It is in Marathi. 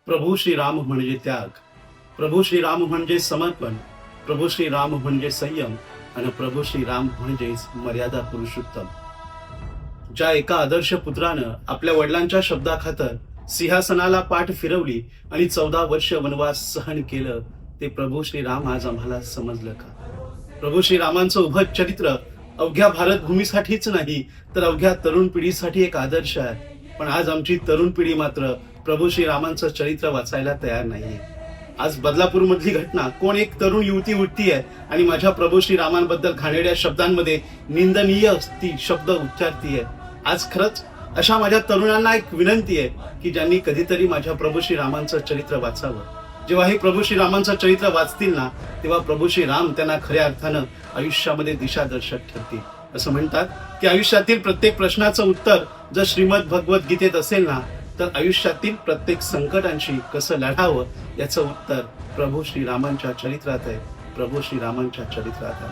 प्रभू श्रीराम म्हणजे त्याग, प्रभू श्रीराम म्हणजे समर्पण, प्रभू श्रीराम म्हणजे संयम आणि प्रभू श्रीराम म्हणजेच मर्यादा पुरुषोत्तम. ज्या एका आदर्श पुत्रानं आपल्या वडिलांच्या शब्दाखातर सिंहासनाला पाठ फिरवली आणि 14 वर्ष वनवास सहन केलं, ते प्रभू श्रीराम आज आम्हाला समजलं का? प्रभू श्रीरामांचं उभं चरित्र अवघ्या भारतभूमीसाठीच नाही तर अवघ्या तरुण पिढीसाठी एक आदर्श आहे. पण आज आमची तरुण पिढी मात्र प्रभू श्रीरामांचं चरित्र वाचायला तयार नाहीये. आज बदलापूर मधली घटना, कोण एक तरुण युवती उठतीये आणि माझ्या प्रभू श्रीरामांबद्दल घाणेरड्या शब्दांमध्ये निंदनीय ती शब्द उच्चारतीये. आज खरंच अशा माझ्या तरुणांना एक विनंती आहे की ज्यांनी कधीतरी माझ्या प्रभू श्रीरामांचं चरित्र वाचावं. जेव्हा हे प्रभू श्रीरामांचं चरित्र वाचतील ना, तेव्हा प्रभू श्रीराम त्यांना खऱ्या अर्थानं आयुष्यामध्ये दिशादर्शक ठरतील. असं म्हणतात की आयुष्यातील प्रत्येक प्रश्नाचं उत्तर जर श्रीमद भगवत गीतेत असेल ना, तर आयुष्यातील प्रत्येक संकटांशी कसं लढावं याचं उत्तर प्रभू श्रीरामांच्या चरित्रात आहे, प्रभू श्रीरामांच्या चरित्रात आहे.